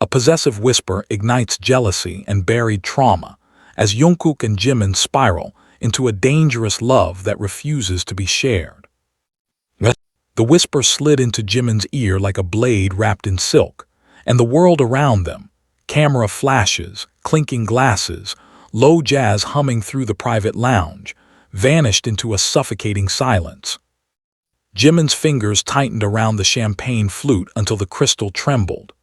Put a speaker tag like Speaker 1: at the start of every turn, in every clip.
Speaker 1: A possessive whisper ignites jealousy and buried trauma, as Jungkook and Jimin spiral into a dangerous love that refuses to be shared. The whisper slid into Jimin's ear like a blade wrapped in silk, and the world around them, camera flashes, clinking glasses, low jazz humming through the private lounge, vanished into a suffocating silence. Jimin's fingers tightened around the champagne flute until the crystal trembled.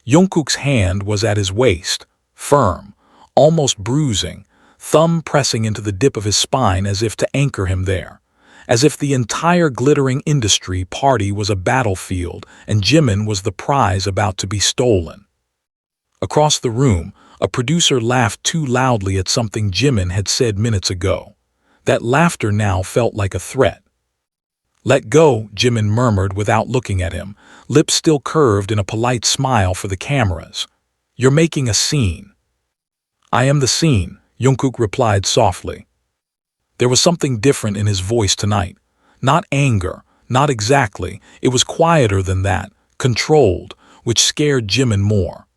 Speaker 1: Jungkook's hand was at his waist, firm, almost bruising, thumb pressing into the dip of his spine as if to anchor him there, as if the entire glittering industry party was a battlefield and Jimin was the prize about to be stolen. Across the room, a producer laughed too loudly at something Jimin had said minutes ago. That laughter now felt like a threat. "Let go," Jimin murmured without looking at him, lips still curved in a polite smile for the cameras. "You're making a scene." "I am the scene," Jungkook replied softly. There was something different in his voice tonight. Not anger, not exactly, it was quieter than that, controlled, which scared Jimin more.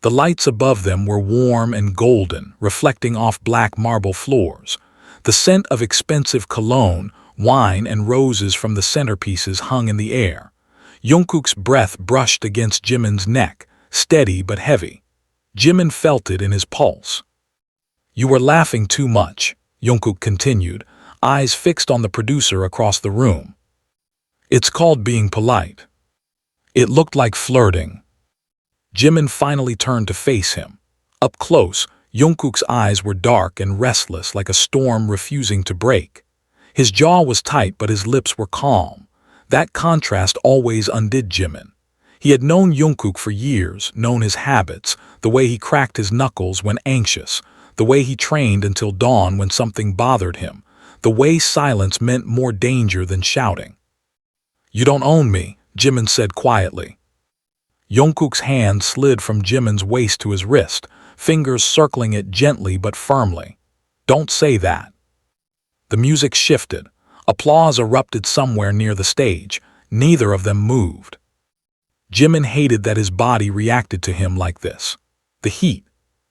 Speaker 1: The lights above them were warm and golden, reflecting off black marble floors. The scent of expensive cologne, wine and roses from the centerpieces hung in the air. Jungkook's breath brushed against Jimin's neck, steady but heavy. Jimin felt it in his pulse. "You were laughing too much," Jungkook continued, eyes fixed on the producer across the room. "It's called being polite." It looked like flirting. Jimin finally turned to face him. Up close, Jungkook's eyes were dark and restless like a storm refusing to break. His jaw was tight but his lips were calm. That contrast always undid Jimin. He had known Jungkook for years, known his habits, the way he cracked his knuckles when anxious, the way he trained until dawn when something bothered him, the way silence meant more danger than shouting. "You don't own me," Jimin said quietly. Jungkook's hand slid from Jimin's waist to his wrist, fingers circling it gently but firmly. "Don't say that." The music shifted. Applause erupted somewhere near the stage. Neither of them moved. Jimin hated that his body reacted to him like this. The heat,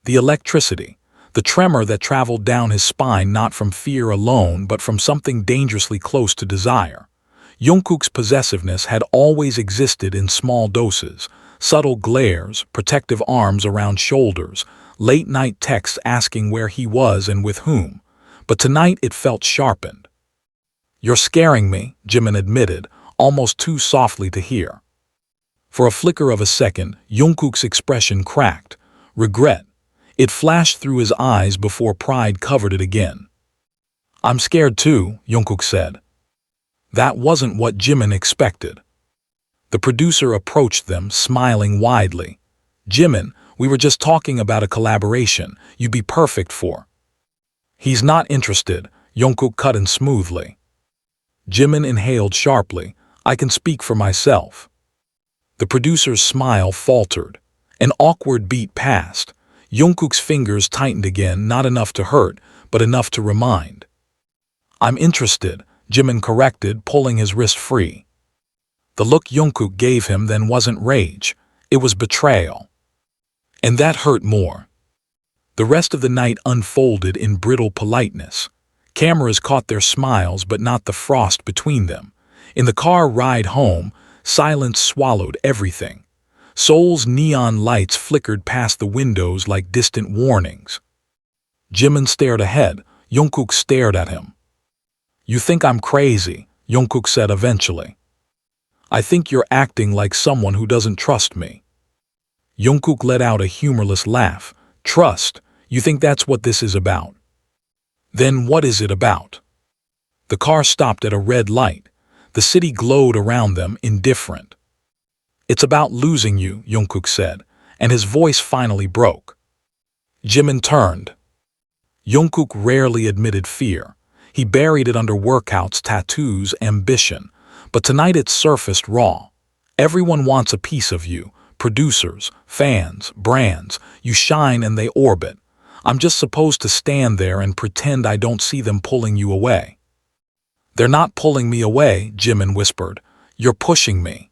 Speaker 1: the electricity, the tremor that traveled down his spine not from fear alone but from something dangerously close to desire. Jungkook's possessiveness had always existed in small doses, subtle glares, protective arms around shoulders, late-night texts asking where he was and with whom. But tonight it felt sharpened. "You're scaring me," Jimin admitted, almost too softly to hear. For a flicker of a second, Jungkook's expression cracked. Regret. It flashed through his eyes before pride covered it again. "I'm scared too," Jungkook said. That wasn't what Jimin expected. The producer approached them, smiling widely. "Jimin, we were just talking about a collaboration you'd be perfect for." "He's not interested," Jungkook cut in smoothly. Jimin inhaled sharply. "I can speak for myself." The producer's smile faltered. An awkward beat passed. Jungkook's fingers tightened again, not enough to hurt, but enough to remind. "I'm interested," Jimin corrected, pulling his wrist free. The look Jungkook gave him then wasn't rage. It was betrayal. And that hurt more. The rest of the night unfolded in brittle politeness. Cameras caught their smiles but not the frost between them. In the car ride home, silence swallowed everything. Seoul's neon lights flickered past the windows like distant warnings. Jimin stared ahead. Jungkook stared at him. "You think I'm crazy," Jungkook said eventually. "I think you're acting like someone who doesn't trust me." Jungkook let out a humorless laugh. "Trust? You think that's what this is about?" "Then what is it about?" The car stopped at a red light. The city glowed around them, indifferent. "It's about losing you," Jungkook said, and his voice finally broke. Jimin turned. Jungkook rarely admitted fear. He buried it under workouts, tattoos, ambition. But tonight it surfaced raw. Everyone wants a piece of you. Producers, fans, brands. You shine and they orbit. I'm just supposed to stand there and pretend I don't see them pulling you away. "They're not pulling me away," Jimin whispered. "You're pushing me."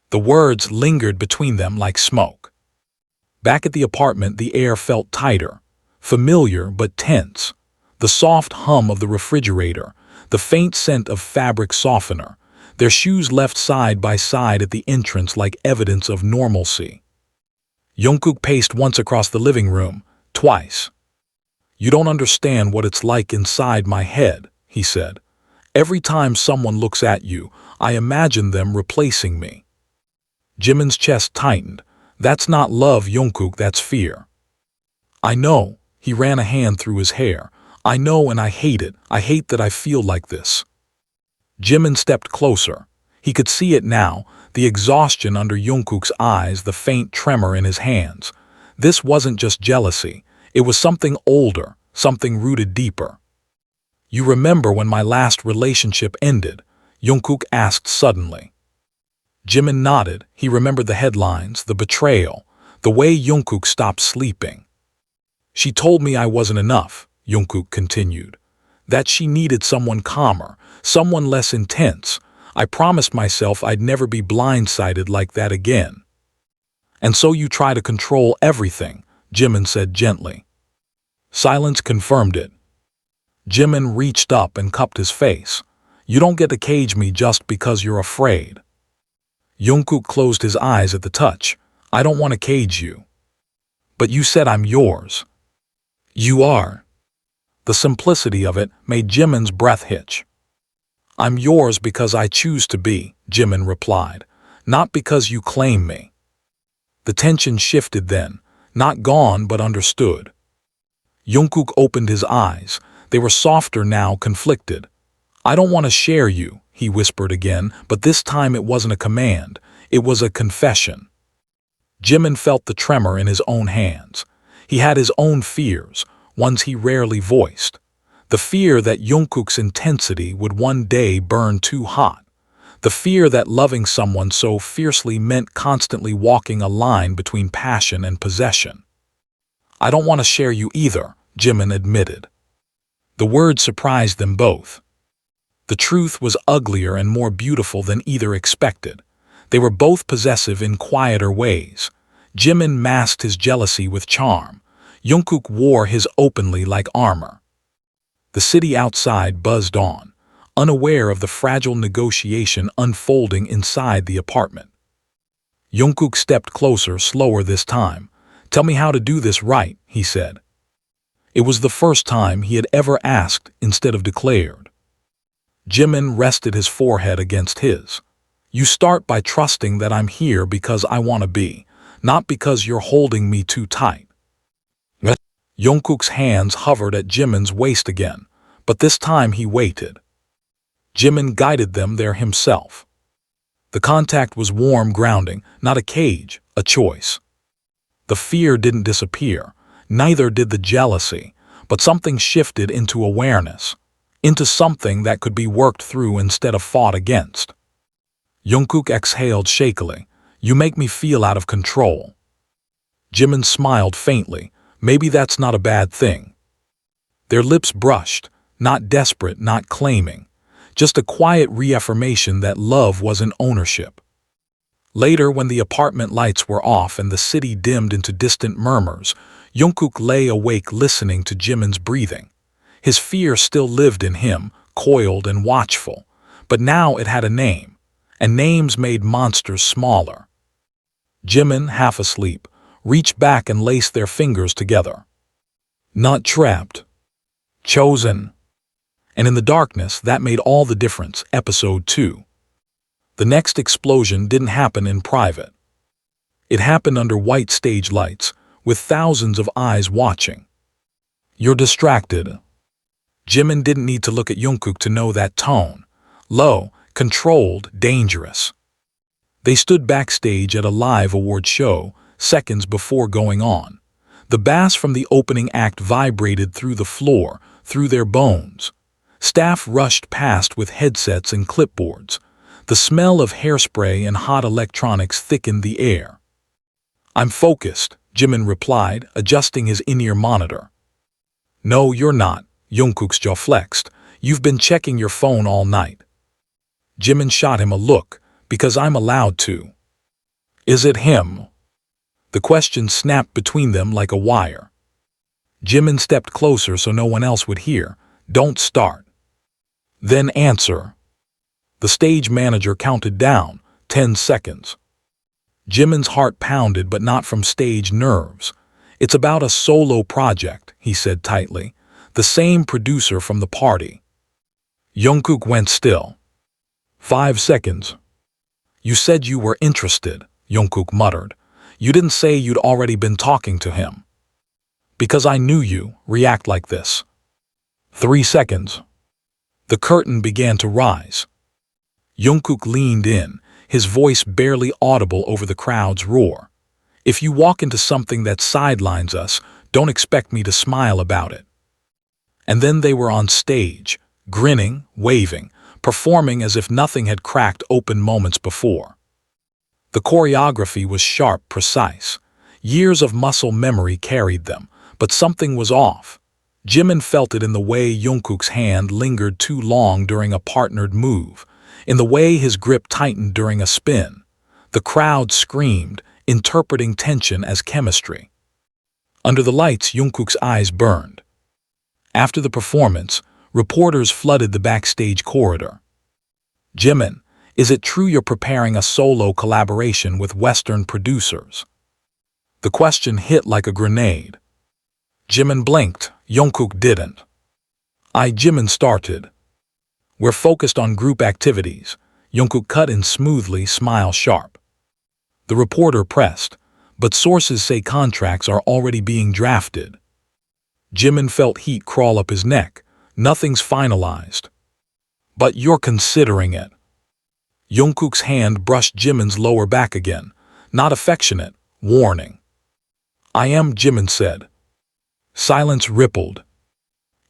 Speaker 1: The words lingered between them like smoke. Back at the apartment, the air felt tighter, familiar but tense. The soft hum of the refrigerator, the faint scent of fabric softener, their shoes left side by side at the entrance like evidence of normalcy. Jungkook paced once across the living room, twice. "You don't understand what it's like inside my head," he said. "Every time someone looks at you, I imagine them replacing me." Jimin's chest tightened. "That's not love, Jungkook, that's fear." "I know." He ran a hand through his hair. "I know, and I hate it. I hate that I feel like this." Jimin stepped closer. He could see it now, the exhaustion under Jungkook's eyes, the faint tremor in his hands. This wasn't just jealousy. It was something older, something rooted deeper. "You remember when my last relationship ended?" Jungkook asked suddenly. Jimin nodded. He remembered the headlines, the betrayal, the way Jungkook stopped sleeping. "She told me I wasn't enough," Jungkook continued. "That she needed someone calmer, someone less intense. I promised myself I'd never be blindsided like that again." "And so you try to control everything," Jimin said gently. Silence confirmed it. Jimin reached up and cupped his face. "You don't get to cage me just because you're afraid." Jungkook closed his eyes at the touch. "I don't want to cage you." "But you said I'm yours." "You are." The simplicity of it made Jimin's breath hitch. "I'm yours because I choose to be," Jimin replied, "not because you claim me." The tension shifted then, not gone but understood. Jungkook opened his eyes. They were softer now, conflicted. "I don't want to share you," he whispered again, but this time it wasn't a command. It was a confession. Jimin felt the tremor in his own hands. He had his own fears, ones he rarely voiced. The fear that Jungkook's intensity would one day burn too hot. The fear that loving someone so fiercely meant constantly walking a line between passion and possession. "I don't want to share you either," Jimin admitted. The word surprised them both. The truth was uglier and more beautiful than either expected. They were both possessive in quieter ways. Jimin masked his jealousy with charm. Jungkook wore his openly like armor. The city outside buzzed on, unaware of the fragile negotiation unfolding inside the apartment. Jungkook stepped closer, slower this time. "Tell me how to do this right," he said. It was the first time he had ever asked instead of declared. Jimin rested his forehead against his. "You start by trusting that I'm here because I want to be, not because you're holding me too tight." Jungkook's hands hovered at Jimin's waist again, but this time he waited. Jimin guided them there himself. The contact was warm, grounding, not a cage, a choice. The fear didn't disappear, neither did the jealousy, but something shifted into awareness, into something that could be worked through instead of fought against. Jungkook exhaled shakily. "You make me feel out of control." Jimin smiled faintly. "Maybe that's not a bad thing." Their lips brushed, not desperate, not claiming, just a quiet reaffirmation that love wasn't ownership. Later, when the apartment lights were off and the city dimmed into distant murmurs, Jungkook lay awake listening to Jimin's breathing. His fear still lived in him, coiled and watchful, but now it had a name, and names made monsters smaller. Jimin, half asleep, reached back and laced their fingers together. Not trapped. Chosen. And in the darkness, that made all the difference. Episode 2. The next explosion didn't happen in private. It happened under white stage lights, with thousands of eyes watching. "You're distracted." Jimin didn't need to look at Jungkook to know that tone. Low, controlled, dangerous. They stood backstage at a live award show, seconds before going on. The bass from the opening act vibrated through the floor, through their bones. Staff rushed past with headsets and clipboards. The smell of hairspray and hot electronics thickened the air. "I'm focused," Jimin replied, adjusting his in-ear monitor. "No, you're not," Jungkook's jaw flexed. "You've been checking your phone all night." Jimin shot him a look, "Because I'm allowed to." "Is it him?" The question snapped between them like a wire. Jimin stepped closer so no one else would hear. Don't start. Then answer. The stage manager counted down, 10 seconds. Jimin's heart pounded, but not from stage nerves. It's about a solo project, he said tightly. The same producer from the party. Jungkook went still. 5 seconds. You said you were interested, Jungkook muttered. You didn't say you'd already been talking to him. Because I knew you react like this. 3 seconds. The curtain began to rise. Jungkook leaned in, his voice barely audible over the crowd's roar. If you walk into something that sidelines us, don't expect me to smile about it. And then they were on stage, grinning, waving, performing as if nothing had cracked open moments before. The choreography was sharp, precise. Years of muscle memory carried them, but something was off. Jimin felt it in the way Jungkook's hand lingered too long during a partnered move, in the way his grip tightened during a spin. The crowd screamed, interpreting tension as chemistry. Under the lights, Jungkook's eyes burned. After the performance, reporters flooded the backstage corridor. Jimin, is it true you're preparing a solo collaboration with Western producers? The question hit like a grenade. Jimin blinked, Jungkook didn't. Jimin started. We're focused on group activities. Jungkook cut in smoothly, smile sharp. The reporter pressed, but sources say contracts are already being drafted. Jimin felt heat crawl up his neck. Nothing's finalized. But you're considering it. Jungkook's hand brushed Jimin's lower back again. Not affectionate, warning. I am, Jimin said. Silence rippled.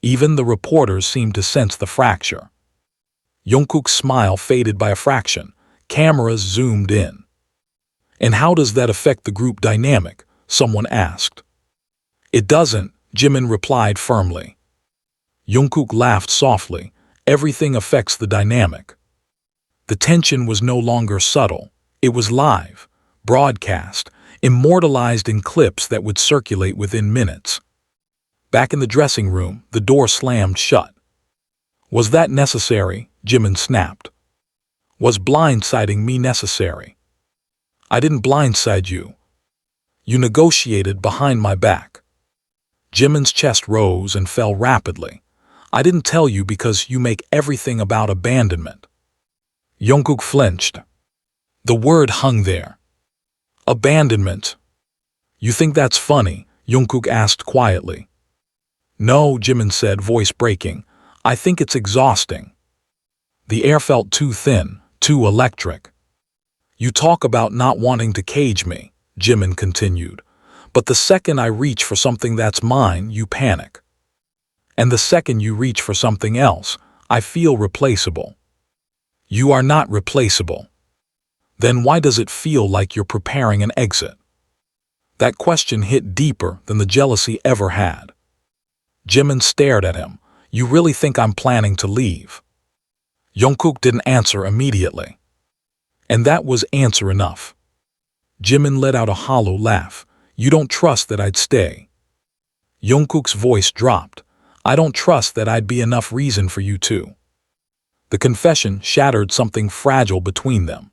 Speaker 1: Even the reporters seemed to sense the fracture. Jungkook's smile faded by a fraction. Cameras zoomed in. And how does that affect the group dynamic? Someone asked. It doesn't, Jimin replied firmly. Jungkook laughed softly. Everything affects the dynamic. The tension was no longer subtle. It was live, broadcast, immortalized in clips that would circulate within minutes. Back in the dressing room, the door slammed shut. Was that necessary? Jimin snapped. Was blindsiding me necessary? I didn't blindside you. You negotiated behind my back. Jimin's chest rose and fell rapidly. I didn't tell you because you make everything about abandonment. Jungkook flinched. The word hung there. Abandonment. You think that's funny? Jungkook asked quietly. No, Jimin said, voice breaking. I think it's exhausting. The air felt too thin, too electric. You talk about not wanting to cage me, Jimin continued. But the second I reach for something that's mine, you panic. And the second you reach for something else, I feel replaceable. You are not replaceable. Then why does it feel like you're preparing an exit? That question hit deeper than the jealousy ever had. Jimin stared at him. You really think I'm planning to leave? Jungkook didn't answer immediately. And that was answer enough. Jimin let out a hollow laugh. You don't trust that I'd stay. Jungkook's voice dropped. I don't trust that I'd be enough reason for you to. The confession shattered something fragile between them.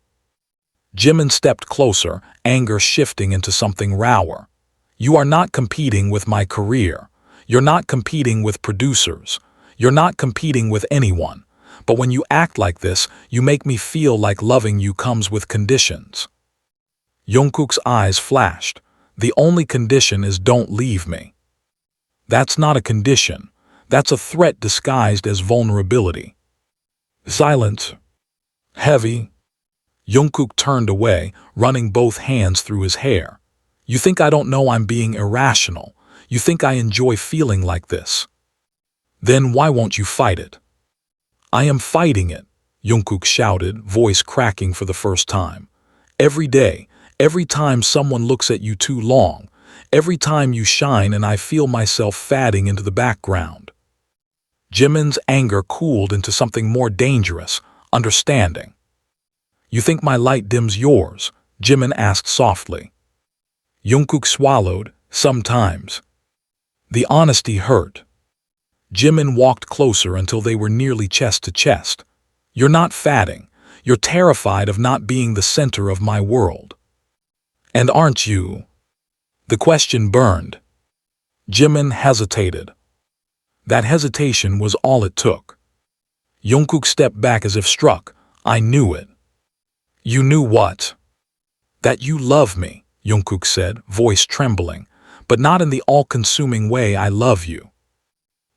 Speaker 1: Jimin stepped closer, anger shifting into something rawer. You are not competing with my career. You're not competing with producers. You're not competing with anyone. But when you act like this, you make me feel like loving you comes with conditions. Jungkook's eyes flashed. The only condition is don't leave me. That's not a condition. That's a threat disguised as vulnerability. Silence. Heavy. Jungkook turned away, running both hands through his hair. You think I don't know I'm being irrational. You think I enjoy feeling like this. Then why won't you fight it? I am fighting it, Jungkook shouted, voice cracking for the first time. Every day, every time someone looks at you too long, every time you shine and I feel myself fading into the background. Jimin's anger cooled into something more dangerous, understanding. You think my light dims yours? Jimin asked softly. Jungkook swallowed, sometimes. The honesty hurt. Jimin walked closer until they were nearly chest to chest. You're not fatting. You're terrified of not being the center of my world. And aren't you? The question burned. Jimin hesitated. That hesitation was all it took. Jungkook stepped back as if struck. I knew it. You knew what? That you love me, Jungkook said, voice trembling, but not in the all-consuming way I love you.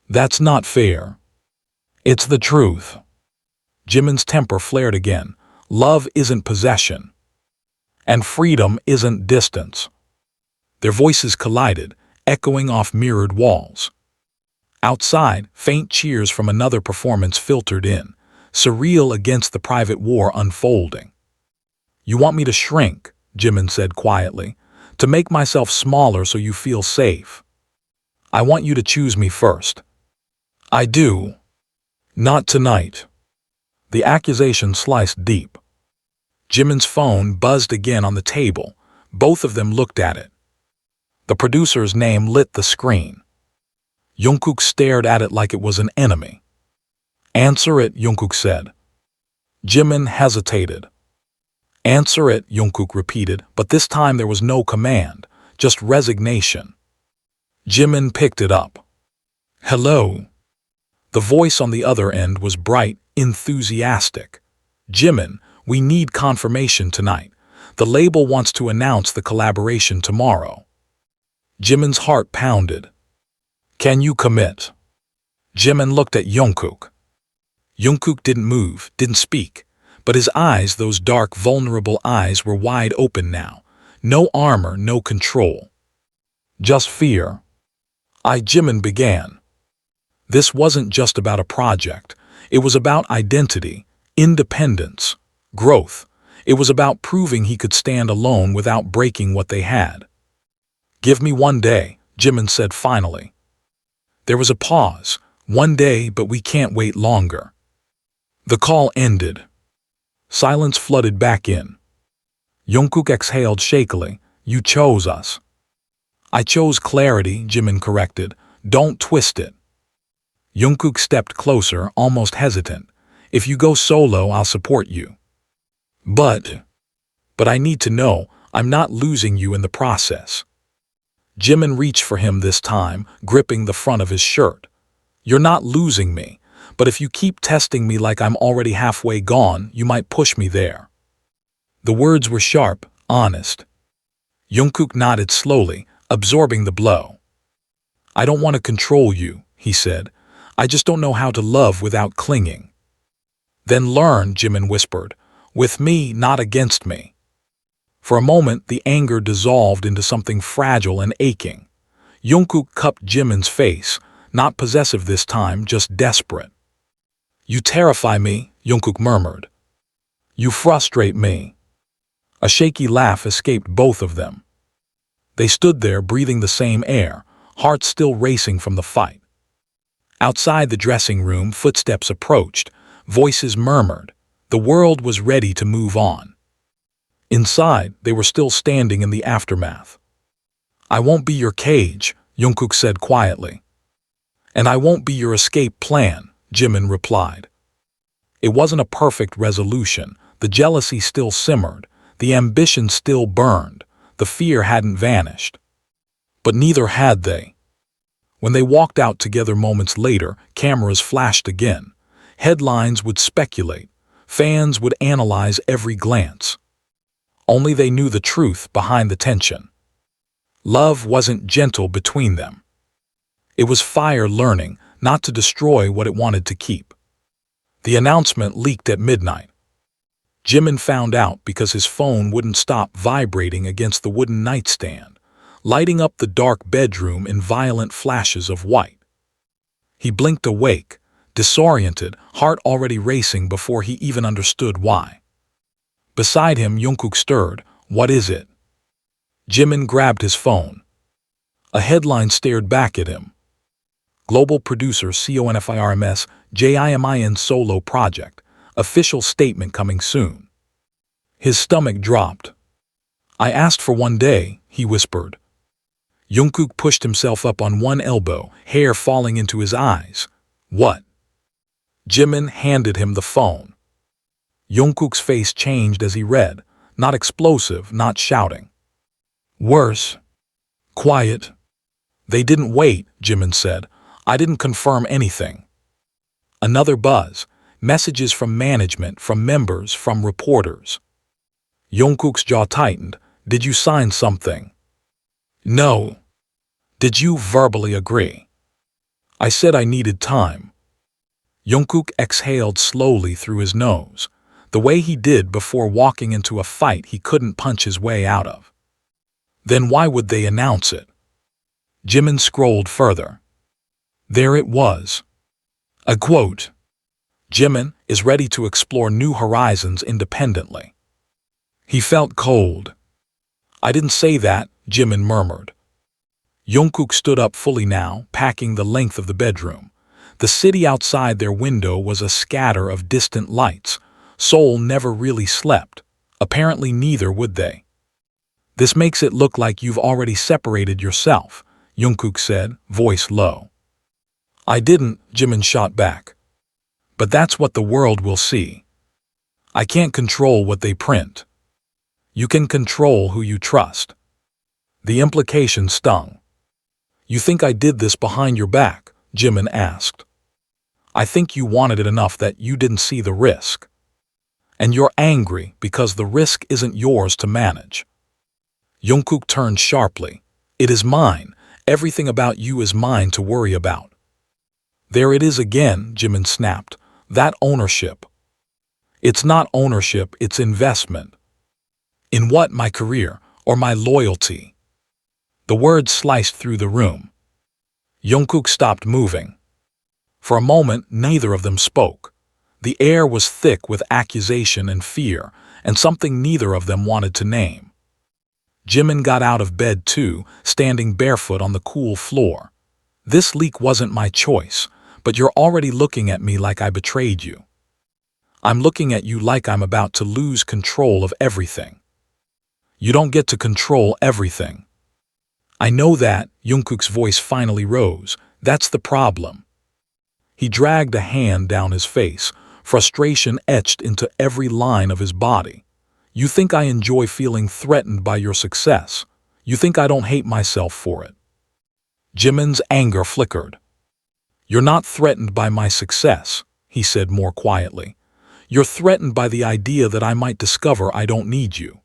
Speaker 1: That's not fair. It's the truth. Jimin's temper flared again. Love isn't possession. And freedom isn't distance. Their voices collided, echoing off mirrored walls. Outside, faint cheers from another performance filtered in, surreal against the private war unfolding. You want me to shrink, Jimin said quietly, to make myself smaller so you feel safe. I want you to choose me first. I do. Not tonight. The accusation sliced deep. Jimin's phone buzzed again on the table. Both of them looked at it. The producer's name lit the screen. Jungkook stared at it like it was an enemy. Answer it, Jungkook said. Jimin hesitated. Answer it, Jungkook repeated, but this time there was no command, just resignation. Jimin picked it up. Hello. The voice on the other end was bright, enthusiastic. Jimin, we need confirmation tonight. The label wants to announce the collaboration tomorrow. Jimin's heart pounded. Can you commit? Jimin looked at Jungkook. Jungkook didn't move, didn't speak, but his eyes, those dark, vulnerable eyes, were wide open now. No armor, no control. Just fear. Jimin began. This wasn't just about a project. It was about identity, independence, growth. It was about proving he could stand alone without breaking what they had. Give me 1 day, Jimin said finally. There was a pause. 1 day, but we can't wait longer. The call ended. Silence flooded back in. Jungkook exhaled shakily. You chose us. I chose clarity, Jimin corrected. Don't twist it. Jungkook stepped closer, almost hesitant. If you go solo, I'll support you. But I need to know I'm not losing you in the process. Jimin reached for him this time, gripping the front of his shirt. You're not losing me, but if you keep testing me like I'm already halfway gone, you might push me there. The words were sharp, honest. Jungkook nodded slowly, absorbing the blow. I don't want to control you, he said. I just don't know how to love without clinging. Then learn, Jimin whispered. With me, not against me. For a moment, the anger dissolved into something fragile and aching. Jungkook cupped Jimin's face, not possessive this time, just desperate. You terrify me, Jungkook murmured. You frustrate me. A shaky laugh escaped both of them. They stood there breathing the same air, hearts still racing from the fight. Outside the dressing room, footsteps approached, voices murmured. The world was ready to move on. Inside, they were still standing in the aftermath. I won't be your cage, Jungkook said quietly. And I won't be your escape plan, Jimin replied. It wasn't a perfect resolution. The jealousy still simmered, the ambition still burned, the fear hadn't vanished. But neither had they. When they walked out together moments later, cameras flashed again. Headlines would speculate. Fans would analyze every glance. Only they knew the truth behind the tension. Love wasn't gentle between them. It was fire learning not to destroy what it wanted to keep. The announcement leaked at midnight. Jimin found out because his phone wouldn't stop vibrating against the wooden nightstand, lighting up the dark bedroom in violent flashes of white. He blinked awake, disoriented, heart already racing before he even understood why. Beside him, Jungkook stirred. What is it? Jimin grabbed his phone. A headline stared back at him. Global producer CONFIRMS JIMIN solo project. Official statement coming soon. His stomach dropped. I asked for 1 day, he whispered. Jungkook pushed himself up on one elbow, hair falling into his eyes. What? Jimin handed him the phone. Jungkook's face changed as he read, not explosive, not shouting. Worse. Quiet. They didn't wait, Jimin said. I didn't confirm anything. Another buzz. Messages from management, from members, from reporters. Jungkook's jaw tightened. Did you sign something? No. Did you verbally agree? I said I needed time. Jungkook exhaled slowly through his nose, the way he did before walking into a fight he couldn't punch his way out of. Then why would they announce it? Jimin scrolled further. There it was. A quote. Jimin is ready to explore new horizons independently. He felt cold. I didn't say that, Jimin murmured. Jungkook stood up fully now, packing the length of the bedroom. The city outside their window was a scatter of distant lights. Seoul never really slept. Apparently neither would they. This makes it look like you've already separated yourself, Jungkook said, voice low. I didn't, Jimin shot back. But that's what the world will see. I can't control what they print. You can control who you trust. The implication stung. You think I did this behind your back? Jimin asked. I think you wanted it enough that you didn't see the risk. And you're angry because the risk isn't yours to manage. Jungkook turned sharply. It is mine. Everything about you is mine to worry about. There it is again, Jimin snapped. That ownership. It's not ownership, it's investment. In what, my career, or my loyalty? The words sliced through the room. Jungkook stopped moving. For a moment, neither of them spoke. The air was thick with accusation and fear, and something neither of them wanted to name. Jimin got out of bed too, standing barefoot on the cool floor. This leak wasn't my choice, but you're already looking at me like I betrayed you. I'm looking at you like I'm about to lose control of everything. You don't get to control everything. I know that, Jungkook's voice finally rose. That's the problem. He dragged a hand down his face, frustration etched into every line of his body. You think I enjoy feeling threatened by your success. You think I don't hate myself for it. Jimin's anger flickered. You're not threatened by my success, he said more quietly. You're threatened by the idea that I might discover I don't need you.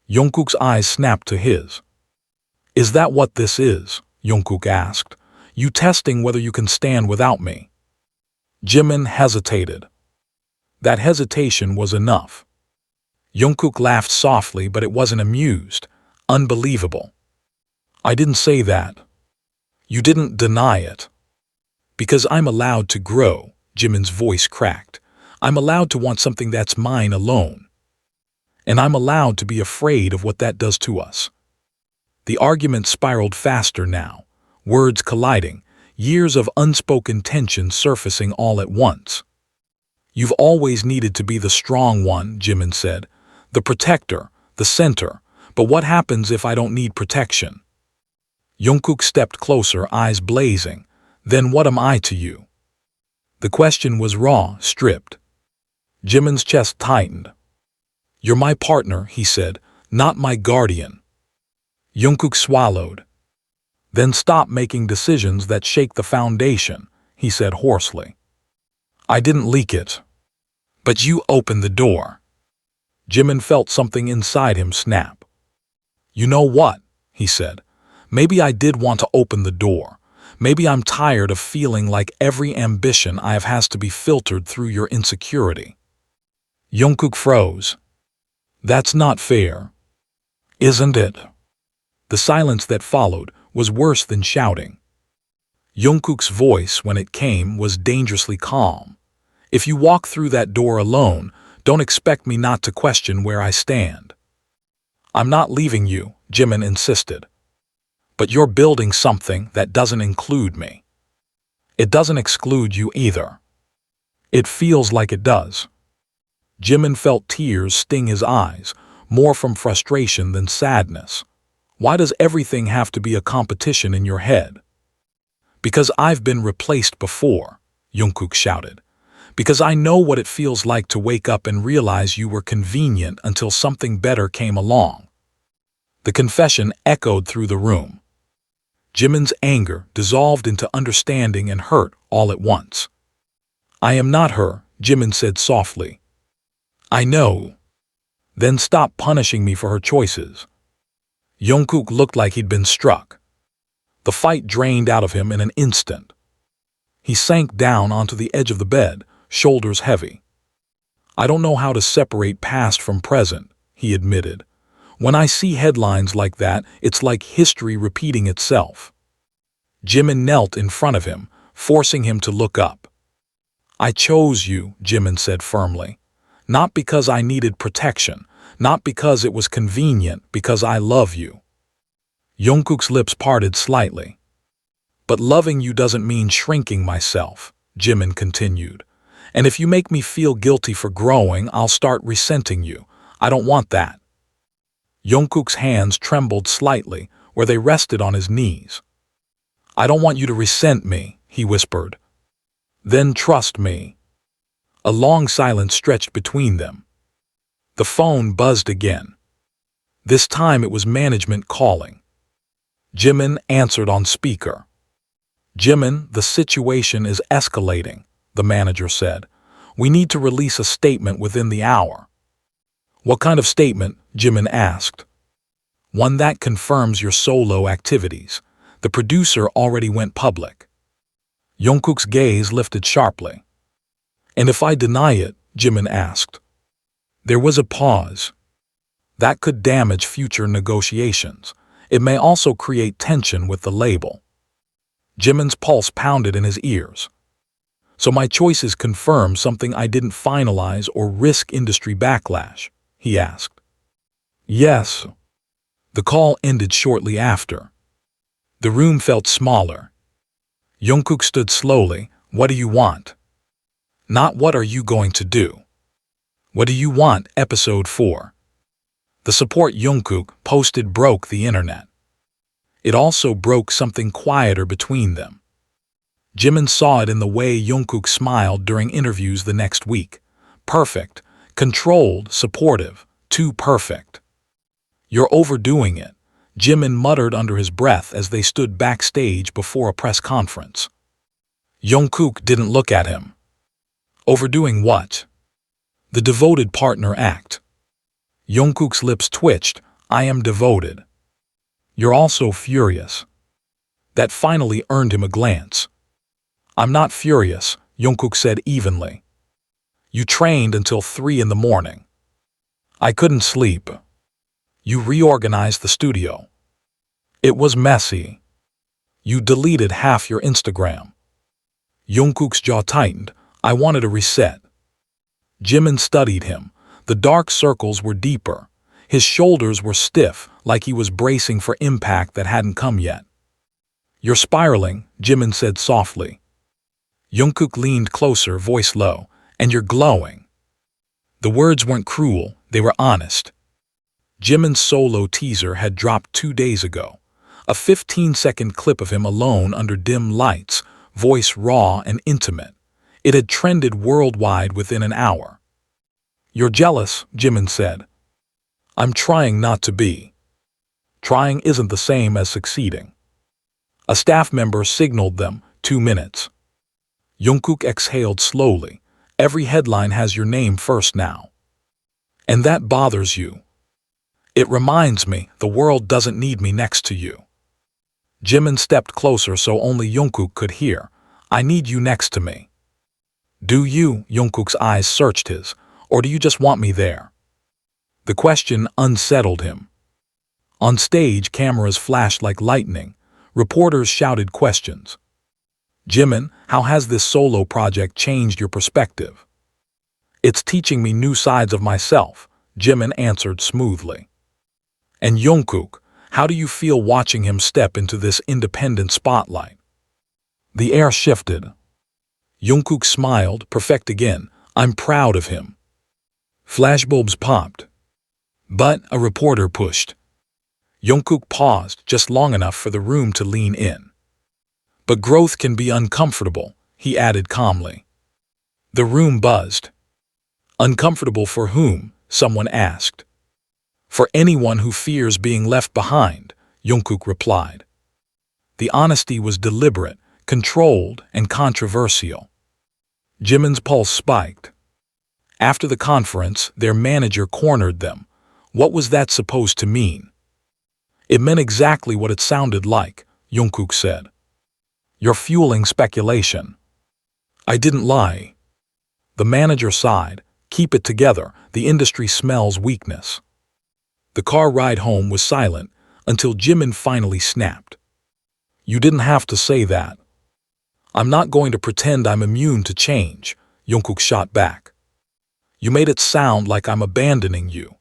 Speaker 1: Jungkook's eyes snapped to his. Is that what this is? Jungkook asked. You testing whether you can stand without me? Jimin hesitated. That hesitation was enough. Jungkook laughed softly, but it wasn't amused. Unbelievable. I didn't say that. You didn't deny it. Because I'm allowed to grow, Jimin's voice cracked. I'm allowed to want something that's mine alone. And I'm allowed to be afraid of what that does to us. The argument spiraled faster now, words colliding, years of unspoken tension surfacing all at once. You've always needed to be the strong one, Jimin said. The protector, the center. But what happens if I don't need protection? Jungkook stepped closer, eyes blazing. Then what am I to you? The question was raw, stripped. Jimin's chest tightened. You're my partner, he said, not my guardian. Jungkook swallowed. Then stop making decisions that shake the foundation, he said hoarsely. I didn't leak it. But you opened the door. Jimin felt something inside him snap. You know what? He said. Maybe I did want to open the door. Maybe I'm tired of feeling like every ambition I have has to be filtered through your insecurity. Jungkook froze. That's not fair. Isn't it? The silence that followed was worse than shouting. Jungkook's voice, when it came, was dangerously calm. If you walk through that door alone, don't expect me not to question where I stand. I'm not leaving you, Jimin insisted. But you're building something that doesn't include me. It doesn't exclude you either. It feels like it does. Jimin felt tears sting his eyes, more from frustration than sadness. Why does everything have to be a competition in your head? Because I've been replaced before, Jungkook shouted. Because I know what it feels like to wake up and realize you were convenient until something better came along. The confession echoed through the room. Jimin's anger dissolved into understanding and hurt all at once. I am not her, Jimin said softly. I know. Then stop punishing me for her choices. Jungkook looked like he'd been struck. The fight drained out of him in an instant. He sank down onto the edge of the bed, shoulders heavy. I don't know how to separate past from present, he admitted. When I see headlines like that, it's like history repeating itself. Jimin knelt in front of him, forcing him to look up. I chose you, Jimin said firmly. Not because I needed protection, not because it was convenient, because I love you. Jungkook's lips parted slightly. But loving you doesn't mean shrinking myself, Jimin continued. And if you make me feel guilty for growing, I'll start resenting you. I don't want that. Jungkook's hands trembled slightly where they rested on his knees. I don't want you to resent me, he whispered. Then trust me. A long silence stretched between them. The phone buzzed again. This time it was management calling. Jimin answered on speaker. Jimin, the situation is escalating, the manager said. We need to release a statement within the hour. What kind of statement? Jimin asked. One that confirms your solo activities. The producer already went public. Jungkook's gaze lifted sharply. And if I deny it? Jimin asked. There was a pause. That could damage future negotiations. It may also create tension with the label. Jimin's pulse pounded in his ears. So my choices confirm something I didn't finalize or risk industry backlash, he asked. Yes. The call ended shortly after. The room felt smaller. Jungkook stood slowly. What do you want? Not what are you going to do? What do you want? Episode 4. The support Jungkook posted broke the internet. It also broke something quieter between them. Jimin saw it in the way Jungkook smiled during interviews the next week. Perfect, controlled, supportive, too perfect. You're overdoing it, Jimin muttered under his breath as they stood backstage before a press conference. Jungkook didn't look at him. Overdoing what? The devoted partner act. Jungkook's lips twitched. I am devoted. You're also furious. That finally earned him a glance. I'm not furious, Jungkook said evenly. You trained until 3 in the morning. I couldn't sleep. You reorganized the studio. It was messy. You deleted half your Instagram. Jungkook's jaw tightened. I wanted a reset. Jimin studied him. The dark circles were deeper. His shoulders were stiff, like he was bracing for impact that hadn't come yet. You're spiraling, Jimin said softly. Jungkook leaned closer, voice low. And you're glowing. The words weren't cruel, they were honest. Jimin's solo teaser had dropped 2 days ago. A 15-second clip of him alone under dim lights, voice raw and intimate. It had trended worldwide within an hour. You're jealous, Jimin said. I'm trying not to be. Trying isn't the same as succeeding. A staff member signaled them, 2 minutes. Jungkook exhaled slowly. Every headline has your name first now. And that bothers you. It reminds me the world doesn't need me next to you. Jimin stepped closer so only Jungkook could hear. I need you next to me. Do you? Jungkook's eyes searched his. Or do you just want me there? The question unsettled him. On stage, cameras flashed like lightning. Reporters shouted questions. Jimin, how has this solo project changed your perspective? It's teaching me new sides of myself, Jimin answered smoothly. And Jungkook, how do you feel watching him step into this independent spotlight? The air shifted. Jungkook smiled, perfect again. I'm proud of him. Flashbulbs popped. But a reporter pushed. Jungkook paused just long enough for the room to lean in. But growth can be uncomfortable, he added calmly. The room buzzed. Uncomfortable for whom? Someone asked. For anyone who fears being left behind, Jungkook replied. The honesty was deliberate, controlled, and controversial. Jimin's pulse spiked. After the conference, their manager cornered them. What was that supposed to mean? It meant exactly what it sounded like, Jungkook said. You're fueling speculation. I didn't lie. The manager sighed. Keep it together, the industry smells weakness. The car ride home was silent until Jimin finally snapped. You didn't have to say that. I'm not going to pretend I'm immune to change, Jungkook shot back. You made it sound like I'm abandoning you.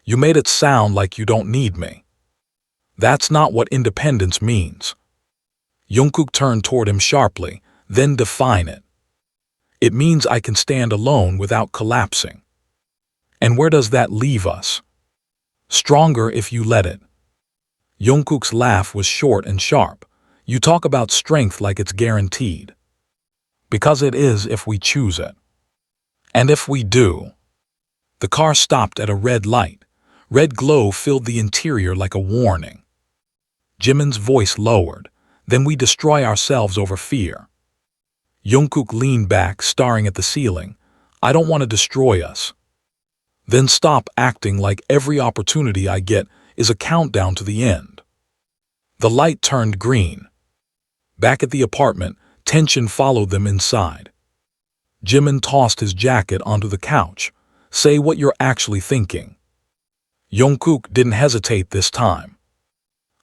Speaker 1: You made it sound like you don't need me. That's not what independence means. Jungkook turned toward him sharply, then define it. It means I can stand alone without collapsing. And where does that leave us? Stronger if you let it. Jungkook's laugh was short and sharp. You talk about strength like it's guaranteed. Because it is if we choose it. And if we do. The car stopped at a red light. Red glow filled the interior like a warning. Jimin's voice lowered. Then we destroy ourselves over fear. Jungkook leaned back, staring at the ceiling. I don't want to destroy us. Then stop acting like every opportunity I get is a countdown to the end. The light turned green. Back at the apartment, tension followed them inside. Jimin tossed his jacket onto the couch. Say what you're actually thinking. Jungkook didn't hesitate this time.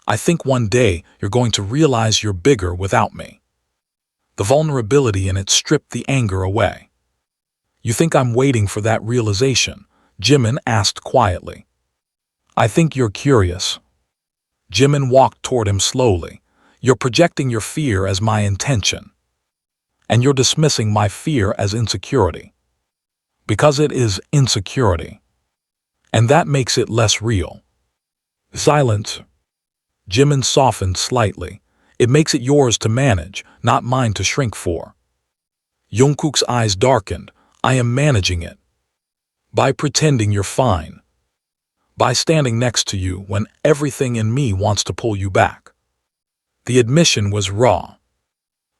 Speaker 1: I think one day you're going to realize you're bigger without me. The vulnerability in it stripped the anger away. You think I'm waiting for that realization? Jimin asked quietly. I think you're curious. Jimin walked toward him slowly. You're projecting your fear as my intention. And you're dismissing my fear as insecurity. Because it is insecurity. And that makes it less real. Silence. Jimin softened slightly. It makes it yours to manage, not mine to shrink for. Jungkook's eyes darkened. I am managing it. By pretending you're fine. By standing next to you when everything in me wants to pull you back. The admission was raw.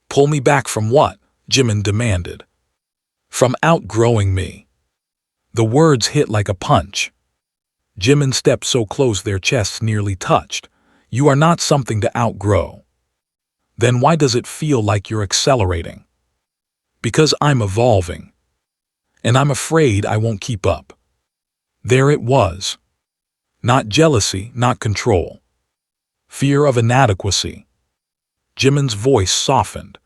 Speaker 1: Pull me back from what? Jimin demanded. From outgrowing me. The words hit like a punch. Jimin stepped so close their chests nearly touched. You are not something to outgrow. Then why does it feel like you're accelerating? Because I'm evolving. And I'm afraid I won't keep up. There it was. Not jealousy, not control. Fear of inadequacy. Jimin's voice softened.